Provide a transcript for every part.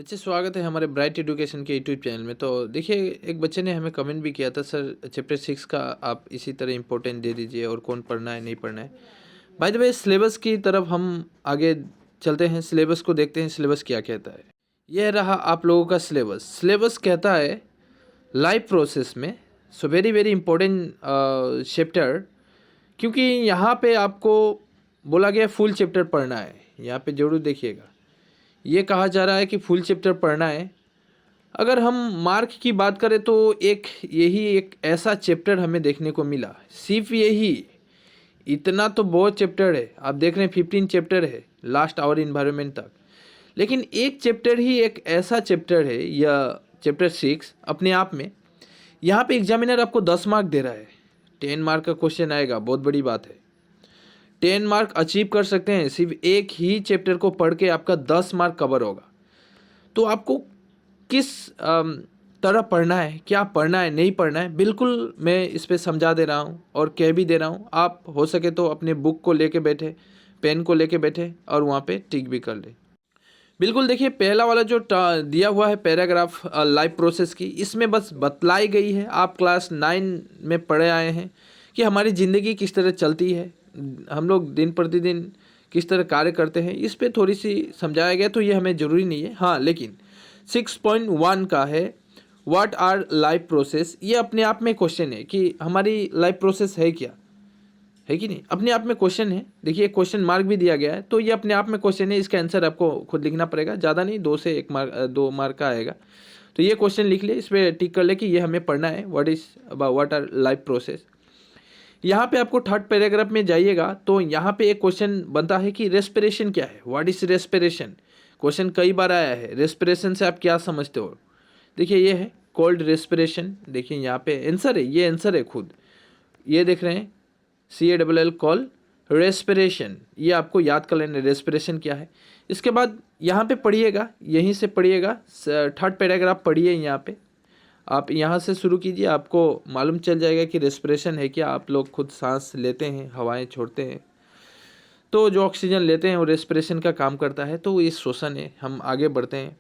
बच्चे स्वागत है हमारे ब्राइट एजुकेशन के यूट्यूब चैनल में। तो देखिए, एक बच्चे ने हमें कमेंट भी किया था, सर चैप्टर 6 का आप इसी तरह इम्पोर्टेंट दे दीजिए और कौन पढ़ना है नहीं पढ़ना है। बाय द वे, सिलेबस की तरफ हम आगे चलते हैं, सिलेबस को देखते हैं, सिलेबस क्या कहता है। यह रहा आप लोगों का सिलेबस। सिलेबस कहता है लाइफ प्रोसेस में, so very very important chapter, क्योंकि यहाँ पे आपको बोला गया फुल चैप्टर पढ़ना है। यहाँ पे जरूर देखिएगा, ये कहा जा रहा है कि फुल चैप्टर पढ़ना है। अगर हम मार्क की बात करें तो यही एक ऐसा चैप्टर हमें देखने को मिला, सिर्फ यही। इतना तो बहुत चैप्टर है, आप देख रहे हैं 15 चैप्टर है लास्ट आवर इन्वायरमेंट तक, लेकिन एक चैप्टर ही एक ऐसा चैप्टर है, यह चैप्टर 6 अपने आप में। यहाँ पे एग्जामिनर आपको 10 मार्क दे रहा है, 10 मार्क का क्वेश्चन आएगा, बहुत बड़ी बात है। 10 मार्क अचीव कर सकते हैं, सिर्फ एक ही चैप्टर को पढ़ के आपका 10 मार्क कवर होगा। तो आपको किस तरह पढ़ना है, क्या पढ़ना है नहीं पढ़ना है, बिल्कुल मैं इस पर समझा दे रहा हूँ और कह भी दे रहा हूँ। आप हो सके तो अपने बुक को लेके बैठे, पेन को लेके बैठे और वहाँ पे टिक भी कर ले। बिल्कुल देखिए, पहला वाला जो दिया हुआ है पैराग्राफ लाइफ प्रोसेस की, इसमें बस बतलाई गई है, आप क्लास 9 में पढ़े आए हैं कि हमारी ज़िंदगी किस तरह चलती है, हम लोग दिन प्रतिदिन किस तरह कार्य करते हैं, इस पे थोड़ी सी समझाया गया। तो ये हमें ज़रूरी नहीं है, हाँ। लेकिन 6.1 का है व्हाट आर लाइफ प्रोसेस। ये अपने आप में क्वेश्चन है कि हमारी लाइफ प्रोसेस है क्या, है कि नहीं, अपने आप में क्वेश्चन है। देखिए, क्वेश्चन मार्क भी दिया गया है, तो ये अपने आप में क्वेश्चन है। इसका आंसर आपको खुद लिखना पड़ेगा, ज़्यादा नहीं, 2 से 1 मार्क, 2 मार्क का आएगा। तो ये क्वेश्चन लिख ले, इस पर टिक कर ले कि ये हमें पढ़ना है, व्हाट आर लाइफ प्रोसेस। यहाँ पे आपको थर्ड पैराग्राफ में जाइएगा तो यहाँ पे एक क्वेश्चन बनता है कि रेस्पिरेशन क्या है, व्हाट इज रेस्पिरेशन। क्वेश्चन कई बार आया है, रेस्पिरेशन से आप क्या समझते हो। देखिए, ये है कोल्ड रेस्पिरेशन। देखिए यहाँ पे आंसर है, ये आंसर है खुद, ये देख रहे हैं, CALL कॉल रेस्पिरेशन। ये आपको याद कर लेना, रेस्पिरेशन क्या है। इसके बाद यहाँ पे पढ़िएगा, यहीं से पढ़िएगा, थर्ड पैराग्राफ पढ़िए। यहाँ पे आप यहाँ से शुरू कीजिए, आपको मालूम चल जाएगा कि रेस्पिरेशन है क्या। आप लोग खुद सांस लेते हैं, हवाएं छोड़ते हैं, तो जो ऑक्सीजन लेते हैं वो रेस्पिरेशन का काम करता है, तो ये श्वसन है। हम आगे बढ़ते हैं।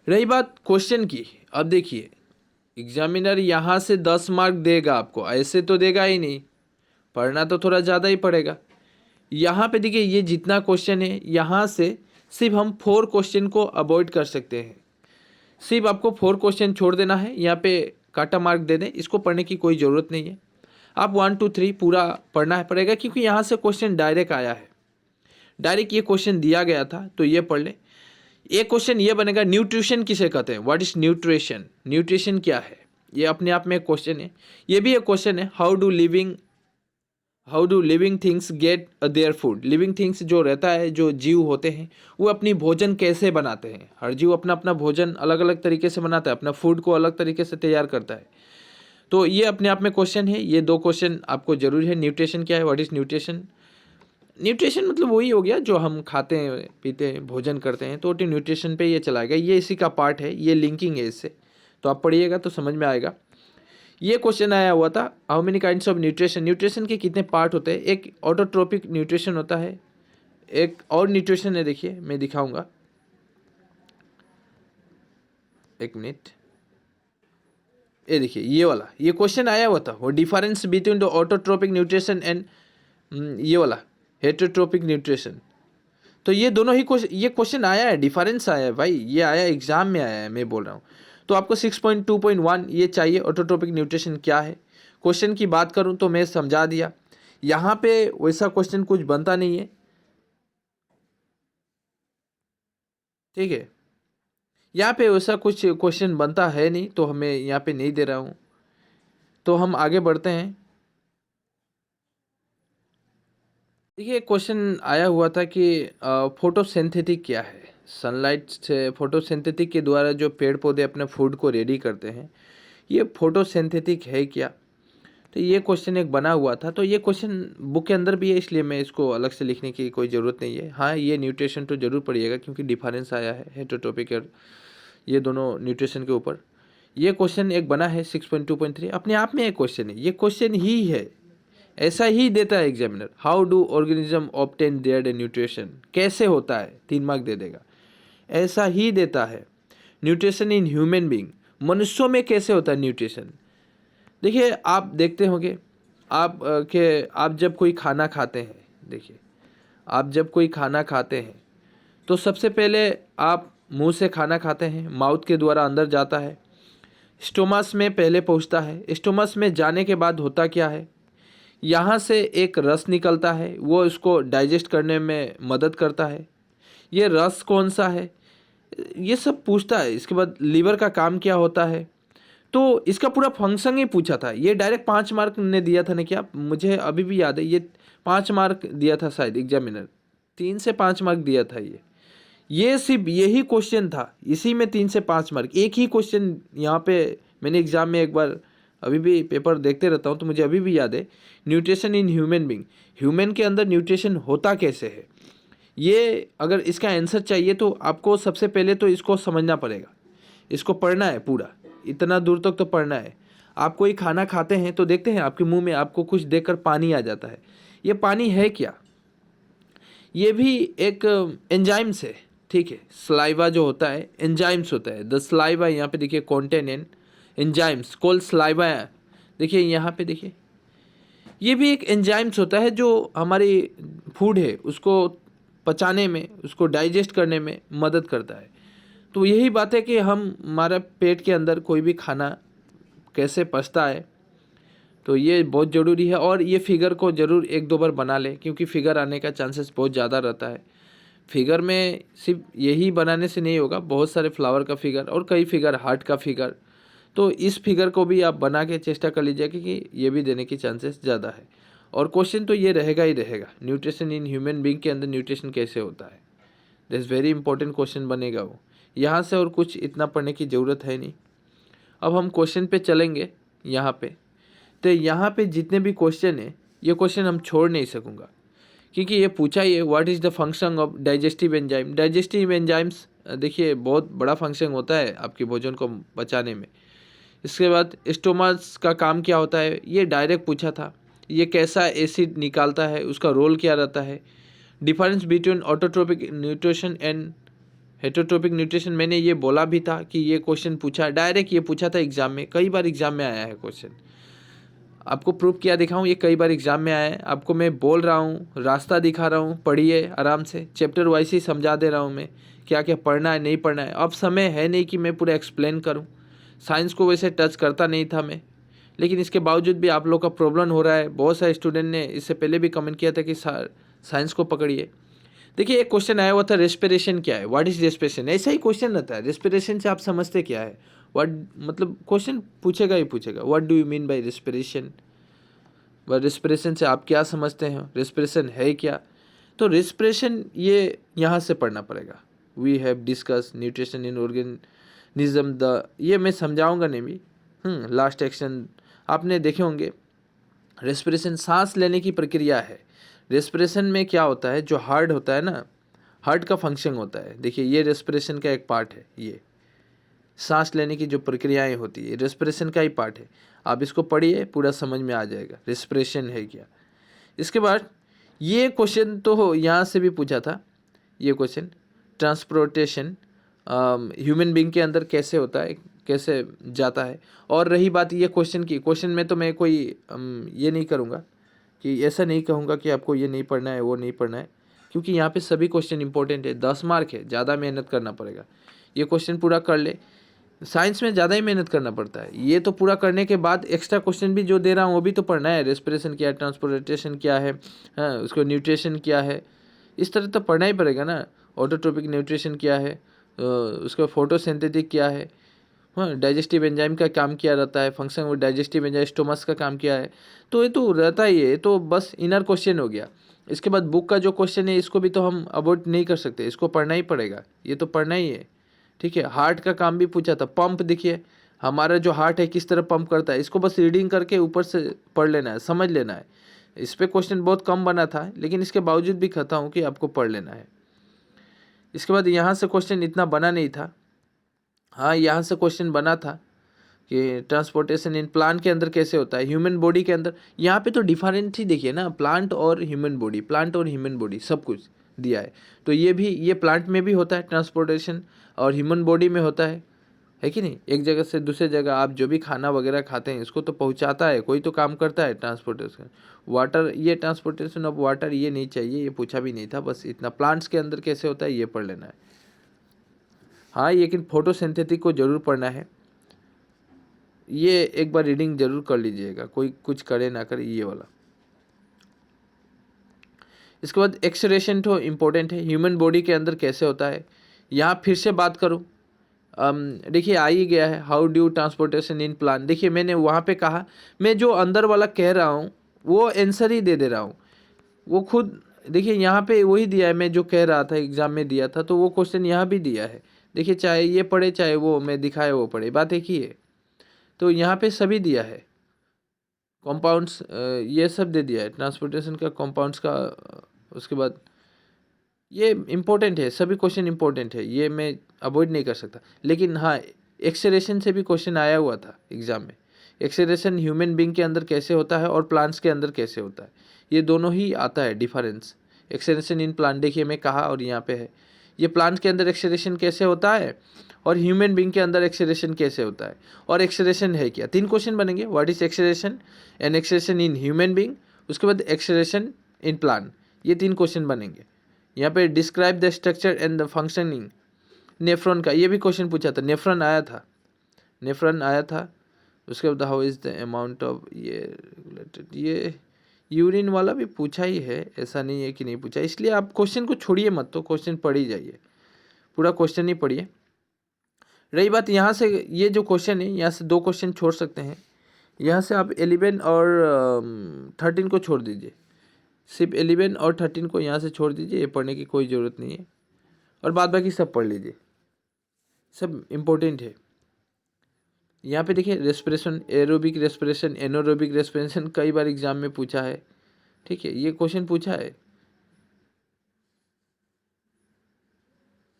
रही बात क्वेश्चन की, अब देखिए, एग्जामिनर यहाँ से 10 मार्क देगा आपको, ऐसे तो देगा ही नहीं, पढ़ना तो थोड़ा ज़्यादा ही पड़ेगा। यहाँ पे देखिए, ये जितना क्वेश्चन है, यहाँ से सिर्फ हम 4 क्वेश्चन को अवॉइड कर सकते हैं। सिर्फ आपको 4 क्वेश्चन छोड़ देना है, यहाँ पे काटा मार्क दे दें, इसको पढ़ने की कोई ज़रूरत नहीं है। आप 1 2 3 पूरा पढ़ना पड़ेगा, क्योंकि यहाँ से क्वेश्चन डायरेक्ट आया है, डायरेक्ट ये क्वेश्चन दिया गया था, तो ये पढ़ लें। एक क्वेश्चन ये बनेगा, न्यूट्रिशन किसे कहते हैं, व्हाट इज न्यूट्रिशन, न्यूट्रिशन क्या है। ये अपने आप में एक क्वेश्चन है। ये भी एक क्वेश्चन है, how do living things get their food. Living things जो रहता है, जो जीव होते हैं, वो अपनी भोजन कैसे बनाते हैं। हर जीव अपना अपना भोजन अलग अलग तरीके से बनाता है, अपना फूड को अलग तरीके से तैयार करता है। तो ये अपने आप में क्वेश्चन है। ये 2 क्वेश्चन आपको जरूरी है। न्यूट्रिशन क्या है, व्हाट इज न्यूट्रिशन। न्यूट्रिशन मतलब वही हो गया जो हम खाते हैं, पीते हैं, भोजन करते हैं, तो न्यूट्रिशन पे ये चला गया, ये इसी का पार्ट है, ये लिंकिंग है इससे। तो आप पढ़िएगा तो समझ में आएगा। ये क्वेश्चन आया हुआ था, how many kinds of nutrition, nutrition के कितने पार्ट होते हैं। एक ऑटोट्रोपिक न्यूट्रिशन होता है, एक और न्यूट्रिशन है, देखिए मैं दिखाऊंगा, एक मिनट। ये देखिए, ये वाला, ये क्वेश्चन आया हुआ था, वो difference between the autotrophic nutrition and ये वाला हेटरोट्रोपिक न्यूट्रिशन। तो ये दोनों ही ये क्वेश्चन आया है, डिफरेंस आया है भाई, ये आया एग्जाम में आया है, मैं बोल रहा हूँ। तो आपको 6.2.1 ये चाहिए, ऑटोट्रोपिक न्यूट्रिशन क्या है। क्वेश्चन की बात करूँ तो मैं समझा दिया, यहाँ पे वैसा क्वेश्चन कुछ बनता नहीं है, ठीक है। यहाँ पे वैसा कुछ क्वेश्चन बनता है नहीं, तो हमें यहाँ पे नहीं दे रहा हूँ। तो हम आगे बढ़ते हैं। देखिए, क्वेश्चन आया हुआ था कि फोटोसिंथेटिक क्या है। सनलाइट से, फोटोसिंथेटिक के द्वारा जो पेड़ पौधे अपने फूड को रेडी करते हैं, ये फोटोसिंथेटिक है क्या। तो ये क्वेश्चन एक बना हुआ था, तो ये क्वेश्चन बुक के अंदर भी है, इसलिए मैं इसको अलग से लिखने की कोई ज़रूरत नहीं है। हाँ, ये न्यूट्रिशन तो जरूर पढ़िएगा, क्योंकि डिफरेंस आया है हेटरोट्रोपिक और ये दोनों न्यूट्रिशन के ऊपर। ये क्वेश्चन एक बना है 6.2.3, अपने आप में एक क्वेश्चन है, ये क्वेश्चन ही है, ऐसा ही देता है examiner. How do organism obtain their nutrition, कैसे होता है, 3 मार्क दे देगा। ऐसा ही देता है। न्यूट्रिशन इन ह्यूमन बीइंग, मनुष्यों में कैसे होता है न्यूट्रिशन? देखिए आप देखते होंगे आप जब कोई खाना खाते हैं, देखिए आप जब कोई खाना खाते हैं तो सबसे पहले आप मुंह से खाना खाते हैं, माउथ के द्वारा अंदर जाता है, स्टोमस में पहले पहुंचता है। स्टोमस में जाने के बाद होता क्या है, यहाँ से एक रस निकलता है, वो इसको डाइजेस्ट करने में मदद करता है। ये रस कौन सा है, ये सब पूछता है। इसके बाद लीवर का काम क्या होता है, तो इसका पूरा फंक्शन ही पूछा था। ये डायरेक्ट 5 मार्क ने दिया था ना, क्या मुझे अभी भी याद है, ये 5 मार्क दिया था शायद एग्जामिनर, 3 से 5 मार्क दिया था। ये सिर्फ यही क्वेश्चन था, इसी में 3 से 5 मार्क, एक ही क्वेश्चन यहाँ पे मैंने एग्जाम में एक बार, अभी भी पेपर देखते रहता हूँ तो मुझे अभी भी याद है, nutrition in human being, human के अंदर न्यूट्रिशन होता कैसे है। ये अगर इसका आंसर चाहिए तो आपको सबसे पहले तो इसको समझना पड़ेगा, इसको पढ़ना है पूरा, इतना दूर तक तो पढ़ना है। आप कोई खाना खाते हैं तो देखते हैं आपके मुंह में आपको कुछ देखकर पानी आ जाता है, ये पानी है क्या, ये भी एक एंजाइम्स है, ठीक है। स्लाइवा जो होता है एंजाइम्स होता है, द स्लाइवा यहाँ पे देखिए कॉन्टेन एंजाइम्स कॉल्ड स्लाइवा, देखिए यहाँ पे देखिए ये भी एक एंजाइम्स होता है जो हमारी फूड है उसको पचाने में, उसको डाइजेस्ट करने में मदद करता है। तो यही बात है कि हमारा पेट के अंदर कोई भी खाना कैसे पचता है, तो ये बहुत ज़रूरी है। और ये फिगर को ज़रूर 1-2 बार बना ले, क्योंकि फिगर आने का चांसेस बहुत ज़्यादा रहता है। फिगर में सिर्फ यही बनाने से नहीं होगा, बहुत सारे फ्लावर का फिगर और कई फिगर, हार्ट का फिगर, तो इस फिगर को भी आप बना के चेष्टा कर लीजिए, क्योंकि ये भी देने की चांसेस ज़्यादा है। और क्वेश्चन तो ये रहेगा ही रहेगा, न्यूट्रिशन इन ह्यूमन बीइंग के अंदर न्यूट्रिशन कैसे होता है, दैट्स वेरी इंपॉर्टेंट क्वेश्चन बनेगा वो, यहाँ से और कुछ इतना पढ़ने की ज़रूरत है नहीं। अब हम क्वेश्चन पे चलेंगे यहाँ पे, तो यहाँ पे जितने भी क्वेश्चन है ये क्वेश्चन हम छोड़ नहीं सकूँगा, क्योंकि ये पूछा ही है, what is the function of digestive enzyme. Digestive enzymes देखिए बहुत बड़ा फंक्शन होता है आपके भोजन को पचाने में। इसके बाद स्टोमस का काम क्या होता है, ये डायरेक्ट पूछा था। ये कैसा एसिड निकालता है, उसका रोल क्या रहता है। Difference between autotrophic nutrition and heterotrophic nutrition, मैंने ये बोला भी था कि ये क्वेश्चन पूछा, डायरेक्ट ये पूछा था एग्जाम में, कई बार एग्जाम में आया है क्वेश्चन। आपको प्रूफ किया दिखाऊं, ये कई बार एग्जाम में आया है। आपको मैं बोल रहा हूँ, रास्ता दिखा रहा हूँ, पढ़िए आराम से, चैप्टर वाइज ही समझा दे रहा हूँ मैं क्या क्या पढ़ना है नहीं पढ़ना है। अब समय है नहीं कि मैं पूरा एक्सप्लेन करूँ, साइंस को वैसे टच करता नहीं था मैं, लेकिन इसके बावजूद भी आप लोग का प्रॉब्लम हो रहा है। बहुत सारे स्टूडेंट ने इससे पहले भी कमेंट किया था कि साइंस को पकड़िए। देखिए एक क्वेश्चन आया हुआ था, रेस्पिरेशन क्या है, व्हाट इज रेस्पिरेशन, ऐसा ही क्वेश्चन रहता है। रेस्पिरेशन से आप समझते क्या है, व्हाट मतलब क्वेश्चन पूछेगा ही पूछेगा, what do you mean by respiration, व रेस्पिरेशन से आप क्या समझते हैं, रेस्पिरेशन है क्या। तो रेस्पिरेशन ये यहाँ से पढ़ना पड़ेगा। We have discuss nutrition in organism, the ये मैं समझाऊंगा नहीं भी। लास्ट एक्शन आपने देखे होंगे, रेस्पिरेशन सांस लेने की प्रक्रिया है। रेस्पिरेशन में क्या होता है, जो हार्ट होता है ना, हार्ट का फंक्शन होता है। देखिए ये रेस्पिरेशन का एक पार्ट है, ये सांस लेने की जो प्रक्रियाएं होती है रेस्पिरेशन का ही पार्ट है। आप इसको पढ़िए, पूरा समझ में आ जाएगा रेस्पिरेशन है क्या। इसके बाद ये क्वेश्चन तो यहाँ से भी पूछा था, ये क्वेश्चन ट्रांसपोर्टेशन ह्यूमन बीइंग के अंदर कैसे होता है, कैसे जाता है। और रही बात ये क्वेश्चन की, क्वेश्चन में तो मैं कोई ये नहीं करूँगा कि ऐसा नहीं कहूँगा कि आपको ये नहीं पढ़ना है वो नहीं पढ़ना है, क्योंकि यहाँ पे सभी क्वेश्चन इंपॉर्टेंट है। 10 मार्क है, ज़्यादा मेहनत करना पड़ेगा। ये क्वेश्चन पूरा कर ले, साइंस में ज़्यादा ही मेहनत करना पड़ता है। ये तो पूरा करने के बाद एक्स्ट्रा क्वेश्चन भी जो दे रहा हूँ वो भी तो पढ़ना है। रेस्पिरेशन क्या है, ट्रांसपोर्टेशन क्या है, हाँ उसको न्यूट्रिशन क्या है, इस तरह तो पढ़ना ही पड़ेगा ना। ऑटोट्रोपिक न्यूट्रिशन क्या है, उसका फोटोसिंथेटिक क्या है, हाँ डाइजेस्टिव एंजाइम का काम क्या रहता है, फंक्शन वो डाइजेस्टिव एंजाइम, स्टोमस का काम क्या है, तो ये तो रहता ही है। तो बस इनर क्वेश्चन हो गया। इसके बाद बुक का जो क्वेश्चन है इसको भी तो हम अवॉइड नहीं कर सकते, इसको पढ़ना ही पड़ेगा, ये तो पढ़ना ही है, ठीक है। हार्ट का काम भी पूछा था, पंप देखिए हमारा जो हार्ट है किस तरह पंप करता है, इसको बस रीडिंग करके ऊपर से पढ़ लेना है, समझ लेना है। इस पर क्वेश्चन बहुत कम बना था, लेकिन इसके बावजूद भी कहता हूँ कि आपको पढ़ लेना है। इसके बाद यहाँ से क्वेश्चन इतना बना नहीं था, हाँ यहाँ से क्वेश्चन बना था कि ट्रांसपोर्टेशन इन प्लांट के अंदर कैसे होता है, ह्यूमन बॉडी के अंदर। यहाँ पे तो डिफरेंट ही देखिए ना, प्लांट और ह्यूमन बॉडी, प्लांट और ह्यूमन बॉडी सब कुछ दिया है। तो ये प्लांट में भी होता है ट्रांसपोर्टेशन और ह्यूमन बॉडी में होता है कि नहीं। एक जगह से दूसरे जगह आप जो भी खाना वगैरह खाते हैं इसको तो पहुंचाता है, कोई तो काम करता है ट्रांसपोर्टेशन। वाटर, ये ट्रांसपोर्टेशन ऑफ वाटर ये नहीं चाहिए, ये पूछा भी नहीं था, बस इतना। प्लांट्स के अंदर कैसे होता है ये पढ़ लेना है। हाँ, लेकिन फोटोसिंथेटिक को जरूर पढ़ना है, ये एक बार रीडिंग जरूर कर लीजिएगा, कोई कुछ करे ना करे ये वाला। इसके बाद एक्सरेशन तो इम्पोर्टेंट है, ह्यूमन बॉडी के अंदर कैसे होता है। यहाँ फिर से बात करूँ, देखिए आ ही गया है, how due transportation in plant. देखिए मैंने वहाँ पे कहा, मैं जो अंदर वाला कह रहा हूँ वो आंसर ही दे रहा हूँ, वो खुद देखिए यहाँ पे वही दिया है, मैं जो कह रहा था एग्जाम में दिया था, तो वो क्वेश्चन यहाँ भी दिया है। देखिए चाहे ये पढ़े चाहे वो मैं दिखाए वो पढ़े, बात एक ही है। तो यहाँ पे सभी दिया है, कंपाउंड्स ये सब दे दिया है, ट्रांसपोर्टेशन का, कंपाउंड्स का। उसके बाद ये इम्पोर्टेंट है, सभी क्वेश्चन इम्पोर्टेंट है, ये मैं अवॉइड नहीं कर सकता। लेकिन हाँ, एक्सेलेरेशन से भी क्वेश्चन आया हुआ था एग्जाम में। एक्सेलेरेशन ह्यूमन बींग के अंदर कैसे होता है और प्लांट्स के अंदर कैसे होता है, ये दोनों ही आता है डिफरेंस। एक्सेलेरेशन इन प्लांट, देखिए मैं कहा और यहाँ पे है, ये प्लांट्स के अंदर एक्सेलेरेशन कैसे होता है और ह्यूमन बींग के अंदर एक्सेलेरेशन कैसे होता है, और एक्सेलेरेशन है क्या। 3 क्वेश्चन बनेंगे, what is acceleration and acceleration in human being, उसके बाद एक्सेलेरेशन इन प्लांट, ये 3 क्वेश्चन बनेंगे। यहाँ पे describe the structure and the functioning nephron का, ये भी क्वेश्चन पूछा था, नेफ्रॉन आया था। उसके बाद how is the amount of, ये रेगुलेटेड, ये यूरिन वाला भी पूछा ही है, ऐसा नहीं है कि नहीं पूछा। इसलिए आप क्वेश्चन को छोड़िए मत, तो क्वेश्चन पढ़ ही जाइए, पूरा क्वेश्चन ही पढ़िए। रही बात यहाँ से, ये जो क्वेश्चन है यहाँ से 2 क्वेश्चन छोड़ सकते हैं, यहाँ से आप 11 और 13 को छोड़ दीजिए, सिर्फ 11 और 13 को यहाँ से छोड़ दीजिए, ये पढ़ने की कोई ज़रूरत नहीं है, और बाद बाकी सब पढ़ लीजिए, सब इम्पोर्टेंट है। यहाँ पे देखिए respiration, aerobic respiration, anaerobic respiration कई बार एग्जाम में पूछा है, ठीक है, ये क्वेश्चन पूछा है।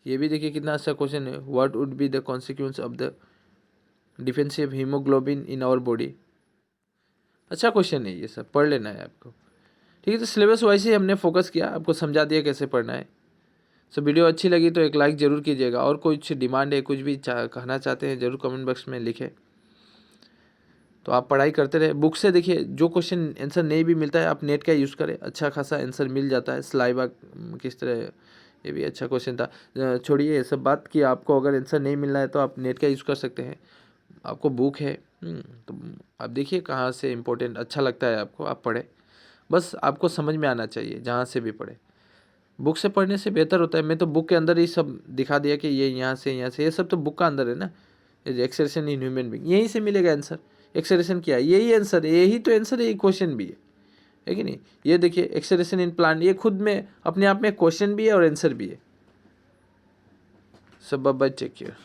ये भी देखिए कितना अच्छा क्वेश्चन है, what would be the consequence of the defensive haemoglobin in our body. अच्छा क्वेश्चन है, ये सब पढ़ लेना है आपको, ठीक है। तो सिलेबस वाइज ही हमने फोकस किया, आपको समझा दिया कैसे पढ़ना है। सो वीडियो अच्छी लगी तो एक लाइक ज़रूर कीजिएगा, और कुछ डिमांड है, कुछ भी कहना चाहते हैं ज़रूर कमेंट बॉक्स में लिखें। तो आप पढ़ाई करते रहे, बुक से देखिए, जो क्वेश्चन आंसर नहीं भी मिलता है आप नेट का यूज़ करें, अच्छा खासा आंसर मिल जाता है। सलाइवा किस तरह, ये भी अच्छा क्वेश्चन था। छोड़िए ये सब बात कि आपको अगर आंसर नहीं मिल रहा है तो आप नेट का यूज़ कर सकते हैं, आपको बुक है, तो आप देखिए कहाँ से इम्पोर्टेंट अच्छा लगता है आपको, आप पढ़ें, बस आपको समझ में आना चाहिए जहाँ से भी पढ़े। बुक से पढ़ने से बेहतर होता है, मैं तो बुक के अंदर ही सब दिखा दिया कि ये यहाँ से, ये सब तो बुक का अंदर है ना। एक्सेलेरेशन इन ह्यूमन बीइंग, यहीं से मिलेगा आंसर। एक्सेलेरेशन क्या है, यही आंसर है, यही तो आंसर है, यही क्वेश्चन भी है कि नहीं। ये देखिए एक्सेलेरेशन इन प्लांट, ये खुद में अपने आप में क्वेश्चन भी है और आंसर भी है। सब बाय, टेक केयर।